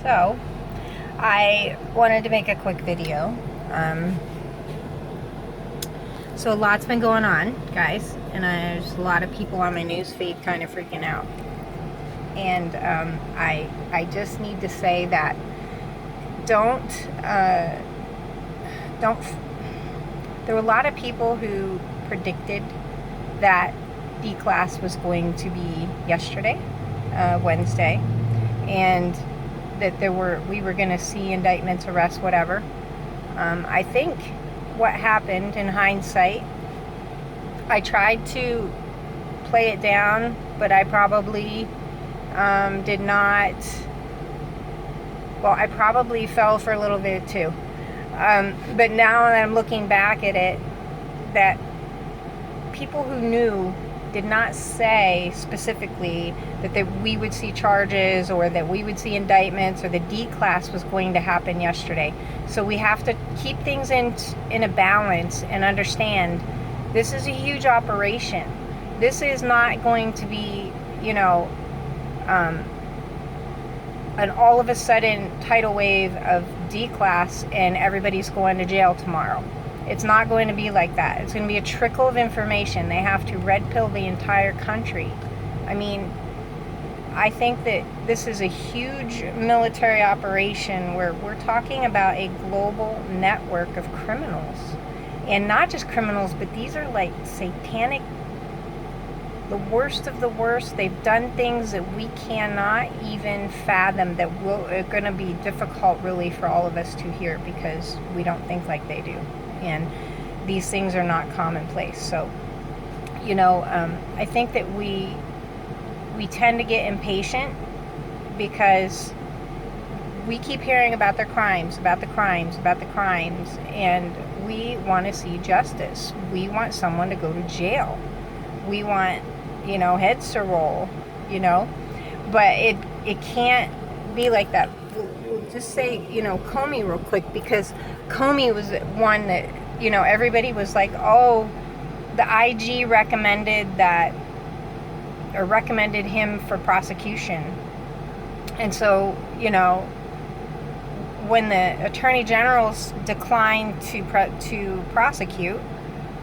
So, I wanted to make a quick video. So a lot's been going on, guys, and there's a lot of people on my news feed kind of freaking out. And I just need to say that don't. There were a lot of people who predicted that D-class was going to be yesterday, Wednesday, and that we were going to see indictments, arrests, whatever. I think what happened in hindsight, I tried to play it down, but I probably did not. Well, I probably fell for a little bit too. But now that I'm looking back at it, that people who knew did not say specifically that we would see charges or that we would see indictments or the D-class was going to happen yesterday. So we have to keep things in a balance and understand this is a huge operation. This is not going to be, an all of a sudden tidal wave of D-class and everybody's going to jail tomorrow. It's not going to be like that. It's going to be a trickle of information. They have to red pill the entire country. I mean, I think that this is a huge military operation where we're talking about a global network of criminals. And not just criminals, but these are like satanic, the worst of the worst. They've done things that we cannot even fathom that are going to be difficult really for all of us to hear because we don't think like they do. And these things are not commonplace. So, I think that we tend to get impatient because we keep hearing about their crimes, and we want to see justice. We want someone to go to jail. We want, heads to roll, but it can't be like that. We'll just say, Comey real quick, because Comey was one that, everybody was like, oh, the IG recommended him for prosecution. And so, when the attorney generals declined to prosecute,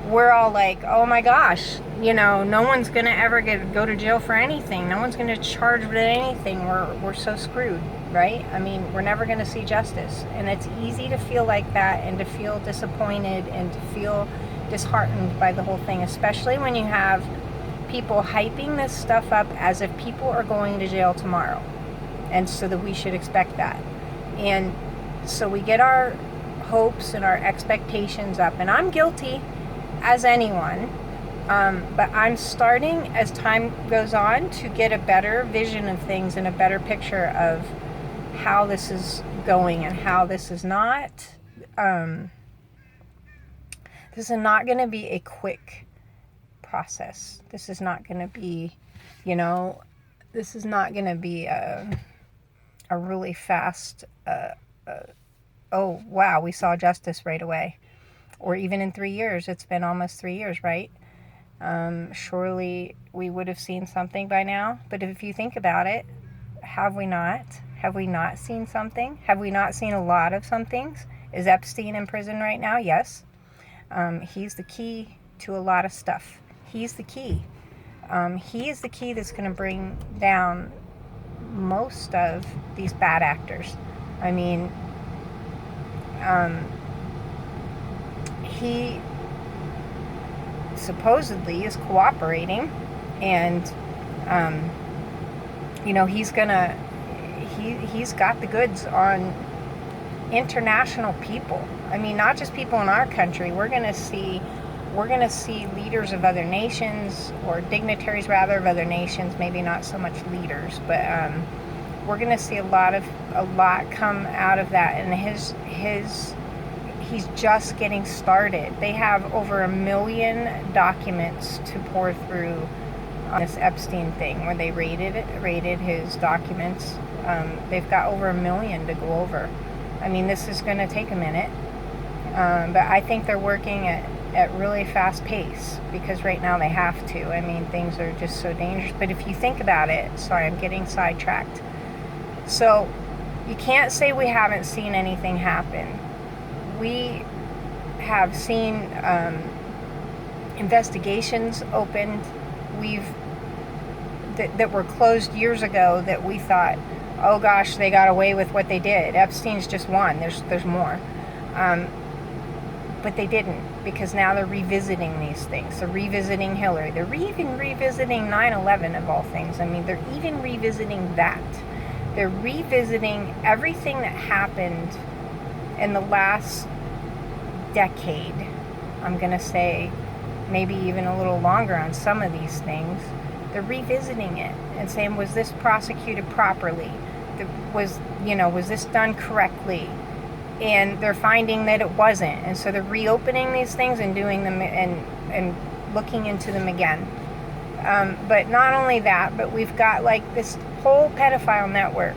we're all like, oh my gosh, no one's going to ever go to jail for anything. No one's going to charge with anything. We're so screwed, right? I mean, we're never going to see justice. And it's easy to feel like that and to feel disappointed and to feel disheartened by the whole thing, especially when you have people hyping this stuff up as if people are going to jail tomorrow. And so that we should expect that. And so we get our hopes and our expectations up. And I'm guilty as anyone, but I'm starting, as time goes on, to get a better vision of things and a better picture of how this is going and how this is not going to be a quick process. This is not going to be, this is not going to be a really fast, oh, wow, we saw justice right away. Or even in 3 years. It's been almost 3 years, right? Surely we would have seen something by now. But if you think about it, have we not? Have we not seen something? Have we not seen a lot of some things? Is Epstein in prison right now? Yes. He's the key to a lot of stuff. He's the key. He is the key that's going to bring down most of these bad actors. I mean, he supposedly is cooperating, and he's got the goods on international people. I mean, not just people in our country. We're gonna see leaders of other nations, or dignitaries rather of other nations, maybe not so much leaders, but we're gonna see a lot come out of that. And he's just getting started. They have over 1 million documents to pour through on this Epstein thing, where they raided his documents. They've got over 1 million to go over. I mean, this is going to take a minute, but I think they're working at really fast pace, because right now they have to. I mean, things are just so dangerous. But if you think about it, sorry, I'm getting sidetracked. So You can't say we haven't seen anything happen. We have seen investigations opened. That were closed years ago that we thought, oh gosh, they got away with what they did. Epstein's just one. There's more. But they didn't, because now they're revisiting these things. They're revisiting Hillary. They're even revisiting 9/11 of all things. I mean, they're even revisiting that. They're revisiting everything that happened in the last decade. I'm going to say maybe even a little longer on some of these things. They're revisiting it and saying, was this prosecuted properly? Was this done correctly? And they're finding that it wasn't. And so they're reopening these things and doing them and looking into them again. But not only that, but we've got like this whole pedophile network.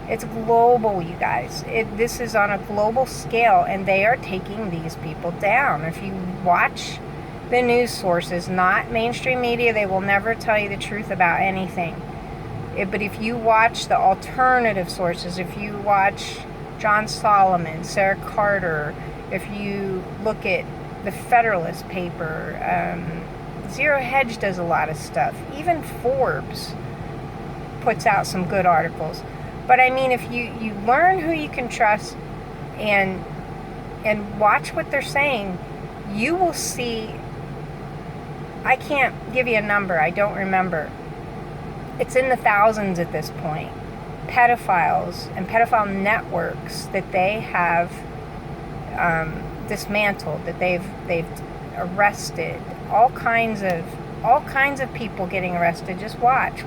It's global, you guys. This is on a global scale, and they are taking these people down. If you watch the news sources, not mainstream media, they will never tell you the truth about anything. But if you watch the alternative sources, if you watch John Solomon, Sarah Carter, if you look at the Federalist paper, Zero Hedge does a lot of stuff. Even Forbes puts out some good articles. But I mean, if you learn who you can trust and watch what they're saying, you will see. I can't give you a number. I don't remember. It's in the thousands at this point. Pedophiles and pedophile networks that they have dismantled, that they've arrested. All kinds of people getting arrested. Just watch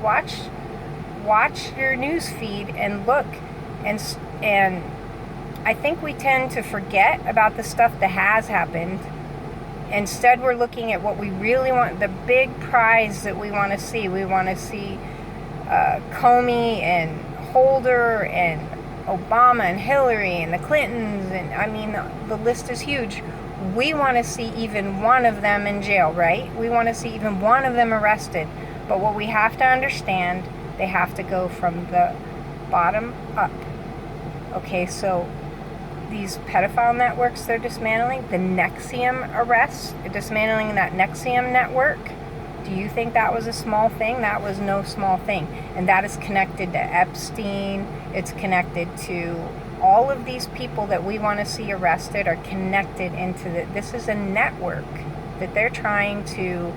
your news feed and look, and I think we tend to forget about the stuff that has happened. Instead, we're looking at what we really want, the big prize that we want to see. We want to see Comey and Holder and Obama and Hillary and the Clintons, and I mean, the list is huge. We want to see even one of them in jail, right? We want to see even one of them arrested. But what we have to understand, they have to go from the bottom up. Okay, so these pedophile networks they're dismantling, the Nexium arrests, dismantling that Nexium network, do you think that was a small thing? That was no small thing. And that is connected to Epstein. It's connected to all of these people that we want to see arrested are connected into this is a network that they're trying to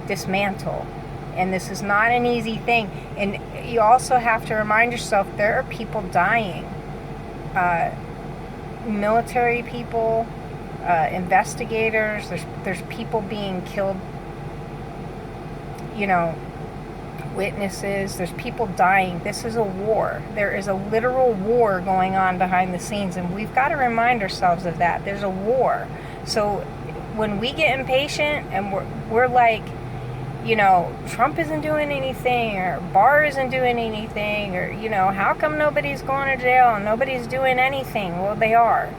dismantle. And this is not an easy thing. And you also have to remind yourself there are people dying. Military people, investigators, there's people being killed, witnesses, there's people dying. This is a war. There is a literal war going on behind the scenes, and we've got to remind ourselves of that. There's a war. So when we get impatient and we're like, Trump isn't doing anything, or Barr isn't doing anything, or, how come nobody's going to jail and nobody's doing anything? Well, they are.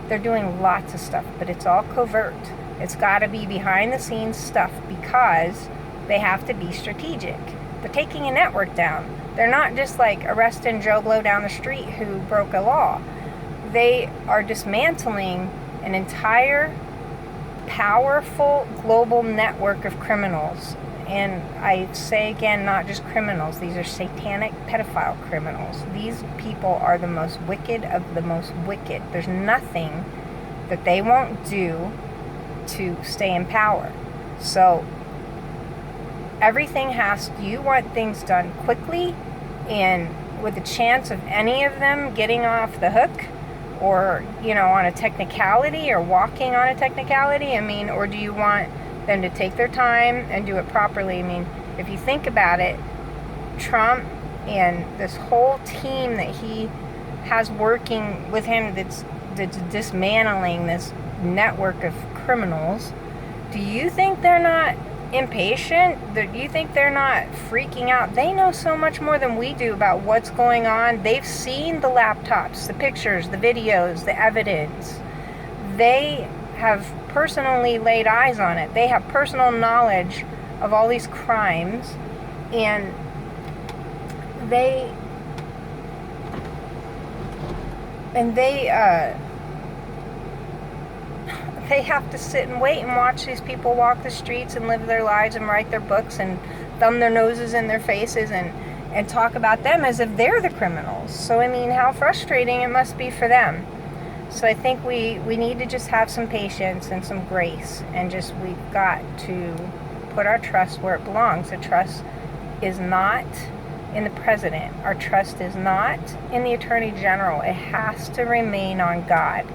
They're doing lots of stuff, but it's all covert. It's got to be behind the scenes stuff because they have to be strategic. They're taking a network down. They're not just like arresting Joe Blow down the street who broke a law. They are dismantling an entire powerful global network of criminals. And I say again, not just criminals. These are satanic pedophile criminals. These people are the most wicked of the most wicked. There's nothing that they won't do to stay in power. So everything you want things done quickly and with a chance of any of them getting off the hook or, on a technicality or walking on a technicality. Or do you want them to take their time and do it properly? If you think about it, Trump and this whole team that he has working with him that's dismantling this network of criminals, do you think they're not impatient? Do you think they're not freaking out? They know so much more than we do about what's going on. They've seen the laptops, the pictures, the videos, the evidence. They have personally laid eyes on it. They have personal knowledge of all these crimes, and And they have to sit and wait and watch these people walk the streets and live their lives and write their books and thumb their noses in their faces and talk about them as if they're the criminals. So, I mean, how frustrating it must be for them. So I think we need to just have some patience and some grace, and just, we've got to put our trust where it belongs. The trust is not in the president. Our trust is not in the attorney general. It has to remain on God.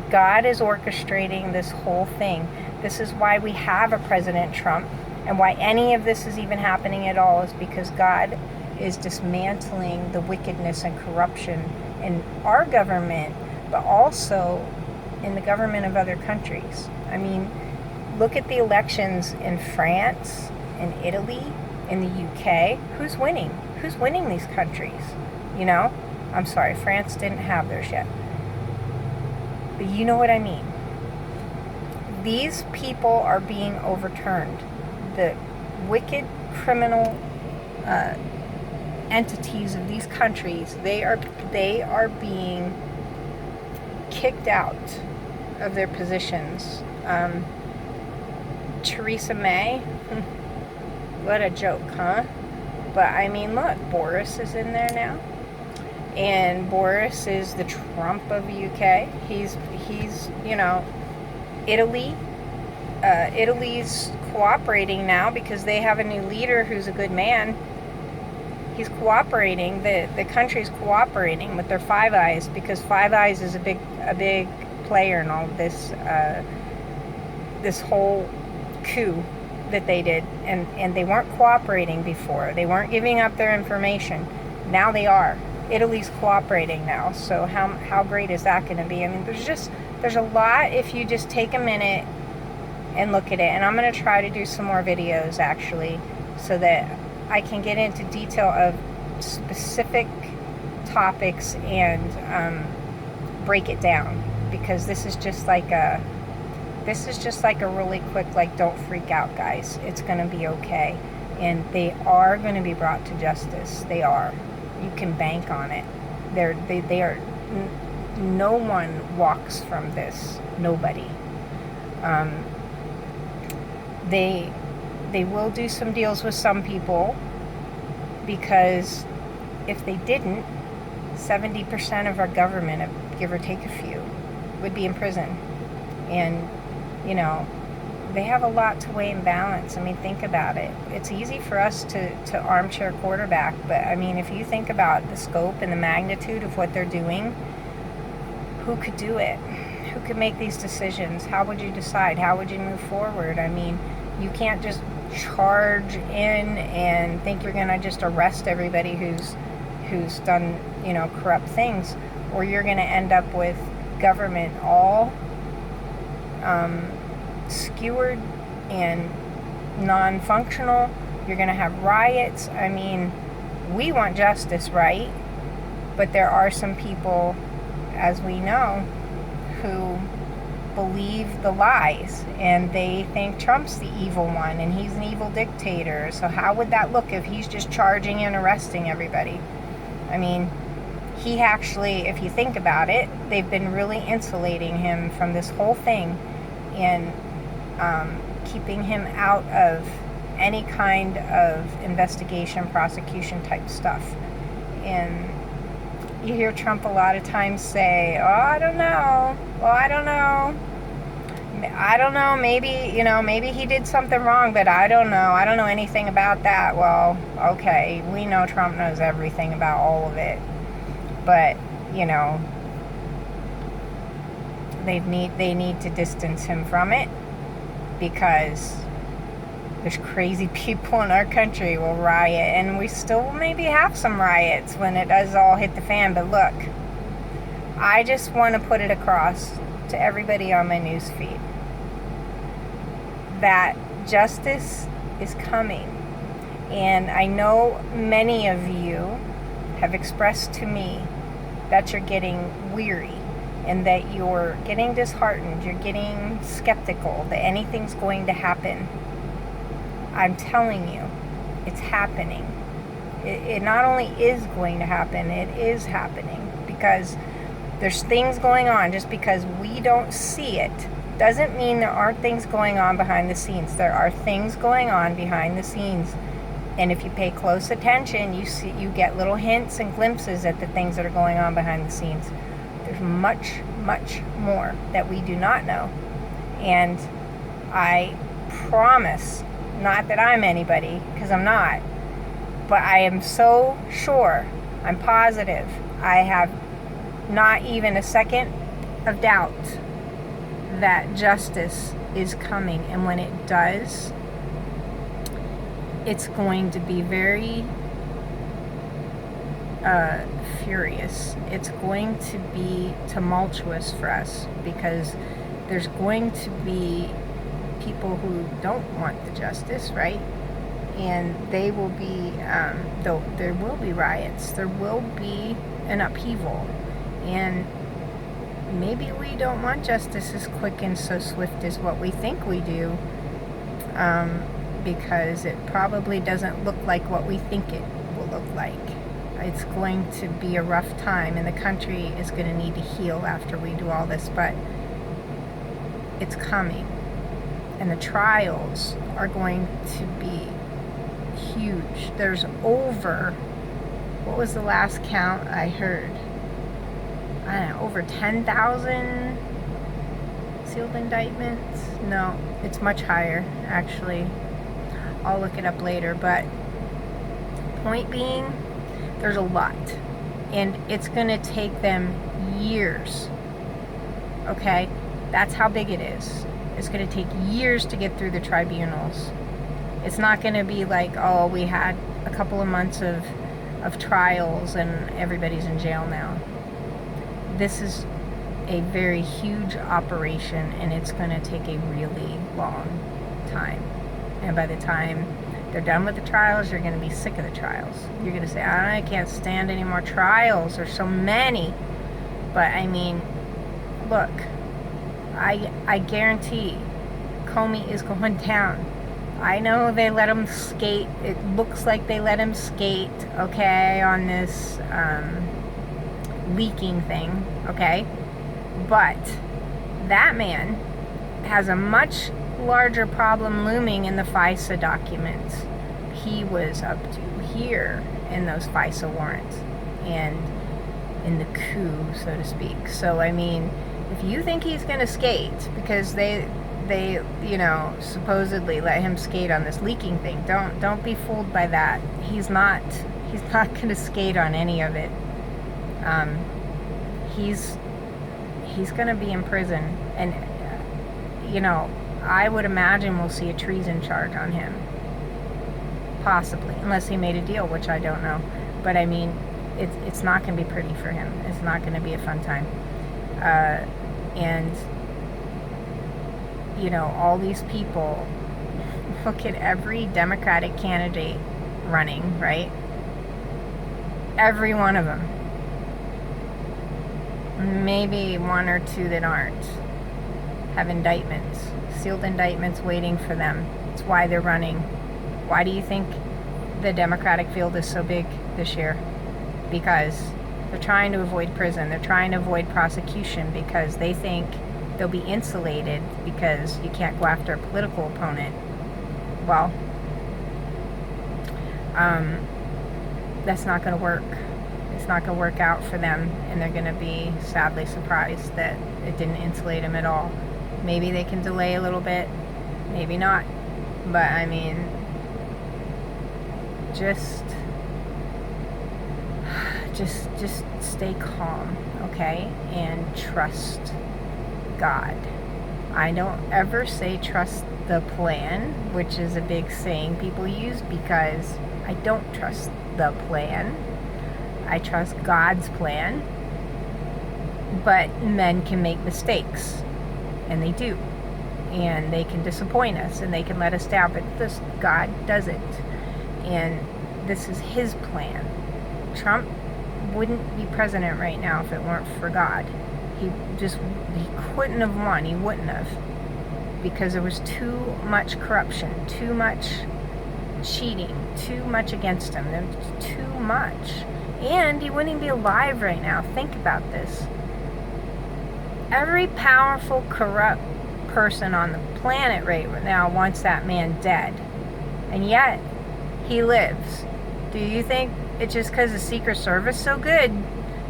God is orchestrating this whole thing. This is why we have a President Trump, and why any of this is even happening at all is because God is dismantling the wickedness and corruption in our government, but also in the government of other countries. I mean, look at the elections in France, in Italy, in the UK. Who's winning? Who's winning these countries? You know? I'm sorry, France didn't have theirs yet. But you know what I mean. These people are being overturned. The wicked criminal entities of these countries, they are being kicked out of their positions. Theresa May, what a joke, huh? But I mean, look, Boris is in there now, and Boris is the Trump of the UK. He's you know, Italy's cooperating now because they have a new leader who's a good man. He's cooperating. The country's cooperating with their Five Eyes, because Five Eyes is a big player in all of this this whole coup that they did, and they weren't cooperating before. They weren't giving up their information. Now they are. Italy's cooperating now. So how great is that going to be? I mean, there's a lot if you just take a minute and look at it. And I'm going to try to do some more videos actually, so that I can get into detail of specific topics and break it down, because this is just like a really quick, like, don't freak out, guys. It's going to be okay. And they are going to be brought to justice. They are. You can bank on it. They are. No one walks from this. Nobody. They will do some deals with some people, because if they didn't, 70% of our government, give or take a few, would be in prison. And, you know, they have a lot to weigh and balance. I mean, think about it. It's easy for us to armchair quarterback, but I mean, if you think about the scope and the magnitude of what they're doing, who could do it? Who could make these decisions? How would you decide? How would you move forward? I mean, you can't just charge in and think you're going to just arrest everybody who's done, you know, corrupt things, or you're going to end up with government all skewered and non-functional. You're going to have riots. I mean, we want justice, right? But there are some people, as we know, who believe the lies, and they think Trump's the evil one and he's an evil dictator. So how would that look if he's just charging and arresting everybody? I mean, he actually, if you think about it, they've been really insulating him from this whole thing and keeping him out of any kind of investigation, prosecution type stuff. And you hear Trump a lot of times say, oh, I don't know. Well, I don't know. I don't know. Maybe, you know, maybe he did something wrong, but I don't know. I don't know anything about that. Well, okay. We know Trump knows everything about all of it. But, you know, they need to distance him from it, because there's crazy people in our country will riot, and we still maybe have some riots when it does all hit the fan. But look, I just want to put it across to everybody on my news feed that justice is coming. And I know many of you have expressed to me that you're getting weary and that you're getting disheartened, you're getting skeptical that anything's going to happen. I'm telling you, it's happening. It not only is going to happen, it is happening, because There's things going on. Just because we don't see it doesn't mean there aren't things going on behind the scenes. There are things going on behind the scenes. And if you pay close attention, you get little hints and glimpses at the things that are going on behind the scenes. There's much, much more that we do not know. And I promise, not that I'm anybody, because I'm not, but I am so sure, I'm positive, I have not even a second of doubt that justice is coming. And when it does, it's going to be very furious. It's going to be tumultuous for us, because there's going to be people who don't want the justice, right? And they will be, there will be riots, there will be an upheaval, and maybe we don't want justice as quick and so swift as what we think we do, because it probably doesn't look like what we think it will look like. It's going to be a rough time, and the country is going to need to heal after we do all this, but it's coming. And the trials are going to be huge. There's over, what was the last count I heard? I don't know, over 10,000 sealed indictments? No, it's much higher, actually. I'll look it up later, but point being, there's a lot, and it's going to take them years, okay? That's how big it is. It's going to take years to get through the tribunals. It's not going to be like, oh, we had a couple of months of trials and everybody's in jail now. This is a very huge operation, and it's going to take a really long time. And by the time they're done with the trials, you're going to be sick of the trials. You're going to say, I can't stand any more trials. There's so many. But, I mean, look, I guarantee Comey is going down. I know they let him skate. It looks like they let him skate, okay, on this leaking thing, okay? But that man has a much larger problem looming in the FISA documents. He was up to here in those FISA warrants and in the coup, so to speak. So, I mean, if you think he's going to skate because they supposedly let him skate on this leaking thing, don't be fooled by that. He's not going to skate on any of it. He's going to be in prison, and I would imagine we'll see a treason charge on him, possibly, unless he made a deal, which I don't know. But I mean, it's not going to be pretty for him. It's not going to be a fun time. And all these people, look at every Democratic candidate running, right? Every one of them. Maybe one or two that aren't have indictments, sealed indictments waiting for them. It's why they're running. Why do you think the Democratic field is so big this year? Because they're trying to avoid prison. They're trying to avoid prosecution because they think they'll be insulated because you can't go after a political opponent. Well, that's not going to work. It's not going to work out for them, and they're going to be sadly surprised that it didn't insulate them at all. Maybe they can delay a little bit, maybe not. But I mean, just stay calm, okay? And trust God. I don't ever say trust the plan, which is a big saying people use, because I don't trust the plan. I trust God's plan. But men can make mistakes, and they do. And they can disappoint us, and they can let us down, but God doesn't. And this is His plan. Trump wouldn't be president right now if it weren't for God. He couldn't have won. He wouldn't have. Because there was too much corruption, too much cheating, too much against him. There was too much. And he wouldn't even be alive right now. Think about this. Every powerful, corrupt person on the planet right now wants that man dead. And yet, he lives. Do you think it's just because the Secret Service is so good?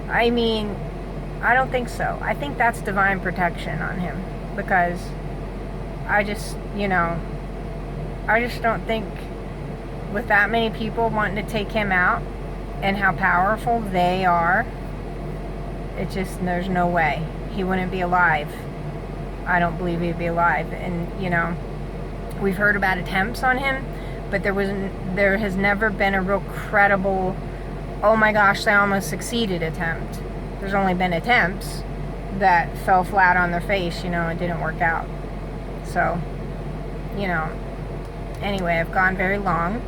I mean, I don't think so. I think that's divine protection on him. Because I just don't think with that many people wanting to take him out and how powerful they are, there's no way. He wouldn't be alive. I don't believe he'd be alive. And, we've heard about attempts on him, but there has never been a real credible, oh my gosh, they almost succeeded attempt. There's only been attempts that fell flat on their face, it didn't work out. So, anyway, I've gone very long.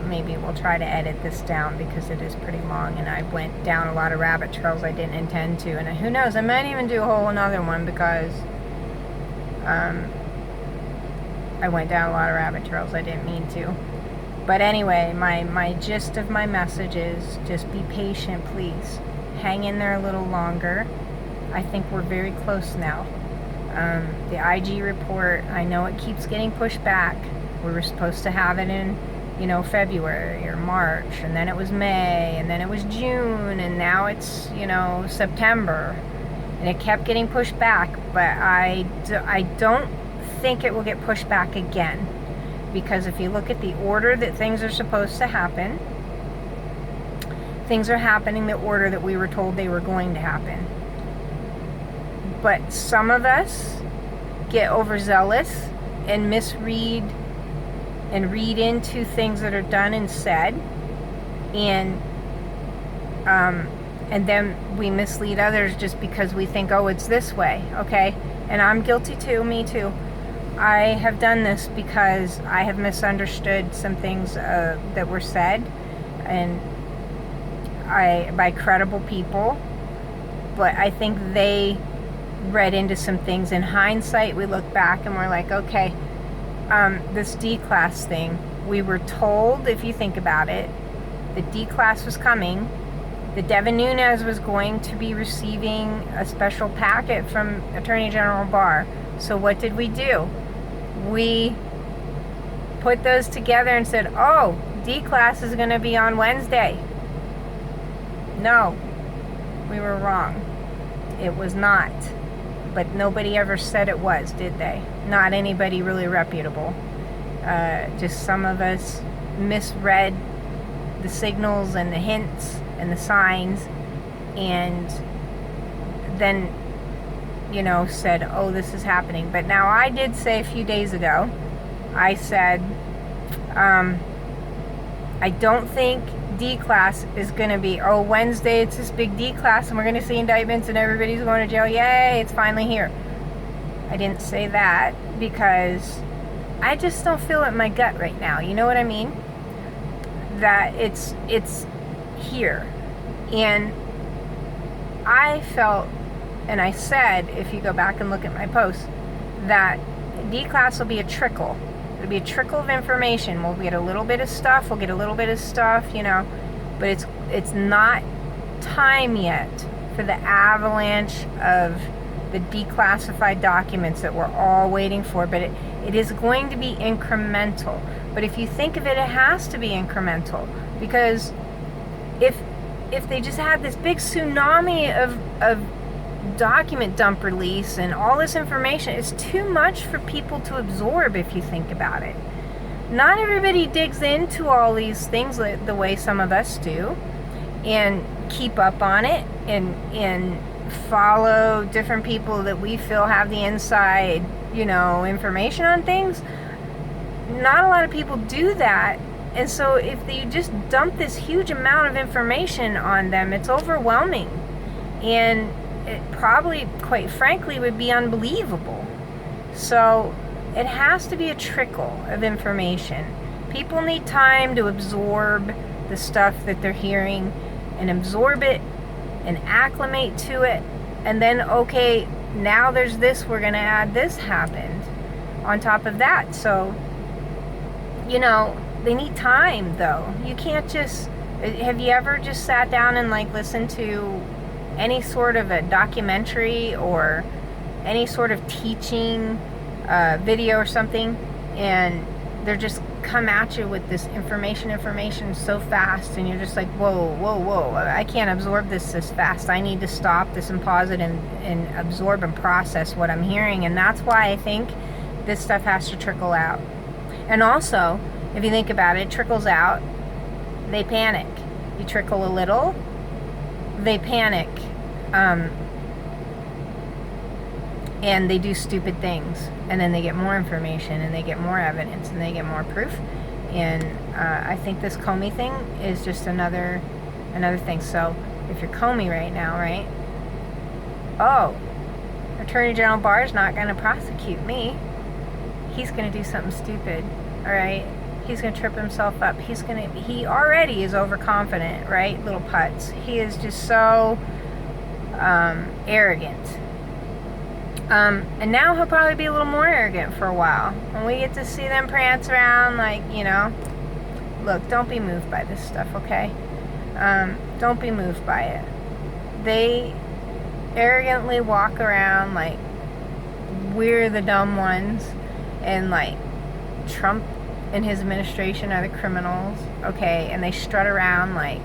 Maybe we'll try to edit this down because it is pretty long, and I went down a lot of rabbit trails I didn't intend to, and who knows, I might even do a whole another one because I went down a lot of rabbit trails I didn't mean to. But anyway, my gist of my message is just be patient, please. Hang in there a little longer. I think we're very close now. The IG report, I know it keeps getting pushed back. We were supposed to have it in February or March, and then it was May, and then it was June, and now it's, September. And it kept getting pushed back, but I don't think it will get pushed back again. Because if you look at the order that things are supposed to happen, things are happening the order that we were told they were going to happen. But some of us get overzealous and misread and read into things that are done and said, and then we mislead others just because we think, oh, it's this way, okay? And I'm guilty too, me too. I have done this because I have misunderstood some things that were said, and by credible people, but I think they read into some things. In hindsight, we look back and we're like, okay, this D-class thing, we were told, if you think about it, the D-class was coming. The Devin Nunes was going to be receiving a special packet from Attorney General Barr. So what did we do? We put those together and said, oh, D-class is going to be on Wednesday. No, we were wrong. It was not. But nobody ever said it was, did they? Not anybody really reputable. Just some of us misread the signals and the hints and the signs, and then, said, oh, this is happening. But now I did say a few days ago, I said, I don't think D-class is going to be, oh, Wednesday it's this big D-class and we're going to see indictments and everybody's going to jail. Yay, it's finally here. I didn't say that because I just don't feel it in my gut right now. You know what I mean? That it's here. And I felt, and I said, if you go back and look at my posts, that D-class will be a trickle. It'll be a trickle of information. We'll get a little bit of stuff, but it's not time yet for the avalanche of the declassified documents that we're all waiting for. But it is going to be incremental. But if you think of it, it has to be incremental, because if they just had this big tsunami of document dump release and all this information, it's too much for people to absorb if you think about it. Not everybody digs into all these things the way some of us do and keep up on it and follow different people that we feel have the inside, information on things. Not a lot of people do that. And so if you just dump this huge amount of information on them, it's overwhelming. And it probably, quite frankly, would be unbelievable. So it has to be a trickle of information. People need time to absorb the stuff that they're hearing and absorb it and acclimate to it. And then, okay, now there's this, we're going to add this happened on top of that. So, they need time, though. You can't just, have you ever just sat down and listened to any sort of a documentary or any sort of teaching video or something, and they're just come at you with this information so fast, and you're just like, whoa, I can't absorb this fast. I need to stop this and pause it and absorb and process what I'm hearing. And that's why I think this stuff has to trickle out. And also, if you think about it, it trickles out, they panic. You trickle a little, they panic. And they do stupid things, and then they get more information, and they get more evidence, and they get more proof. And I think this Comey thing is just another thing. So if you're Comey right now, right? Oh, Attorney General Barr's not going to prosecute me. He's going to do something stupid, all right? He's going to trip himself up. He already is overconfident, right? Little putz. He is just so arrogant. And now he'll probably be a little more arrogant for a while. And we get to see them prance around like, you know, look, don't be moved by this stuff, okay? Don't be moved by it. They arrogantly walk around like we're the dumb ones, and like Trump and his administration are the criminals, okay? And they strut around like,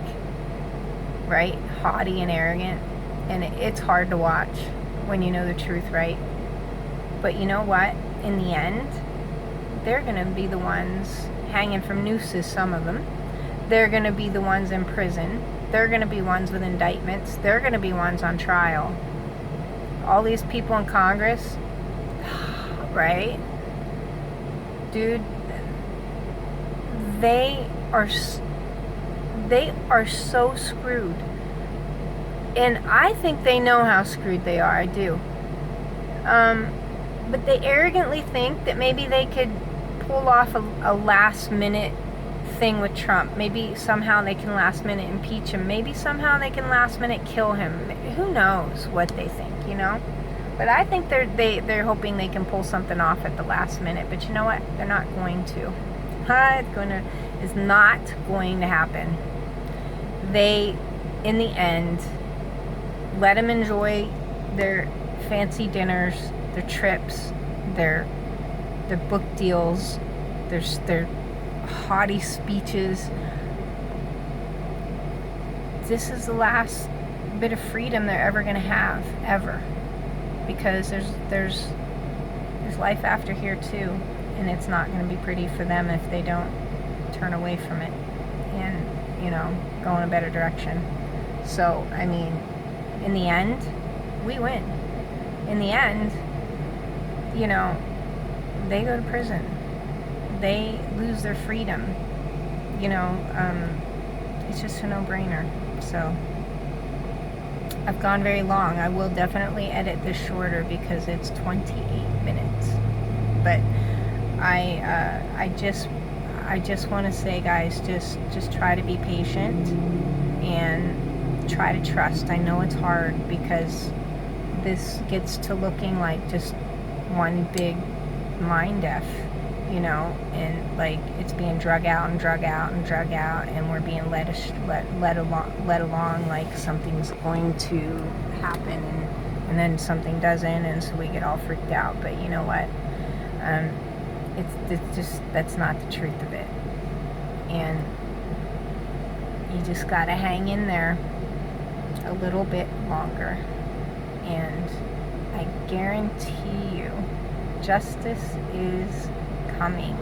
right, haughty and arrogant. And it's hard to watch when you know the truth, right? But you know what? In the end, they're going to be the ones hanging from nooses, some of them. They're going to be the ones in prison. They're going to be ones with indictments. They're going to be ones on trial. All these people in Congress, right? Dude, they are so screwed. And I think they know how screwed they are. I do. But they arrogantly think that maybe they could pull off a last-minute thing with Trump. Maybe somehow they can last-minute impeach him. Maybe somehow they can last-minute kill him. Who knows what they think, you know? But I think they're hoping they can pull something off at the last minute. But you know what? They're not going to. It's not going to happen. They, in the end, let them enjoy their fancy dinners, their trips, their book deals, their haughty speeches. This is the last bit of freedom they're ever going to have, ever. Because there's life after here too, and it's not going to be pretty for them if they don't turn away from it and, you know, go in a better direction. So, I mean, in the end, we win. In the end, you know, they go to prison. They lose their freedom. You know, it's just a no-brainer. So, I've gone very long. I will definitely edit this shorter because it's 28 minutes. But I just want to say, guys, just try to be patient and try to trust. I know it's hard because this gets to looking like just one big mind F, you know, and like it's being drug out, and we're being led along like something's going to happen, and then something doesn't, and so we get all freaked out. But you know what? It's just, that's not the truth of it, and you just gotta hang in there a little bit longer, and I guarantee you justice is coming.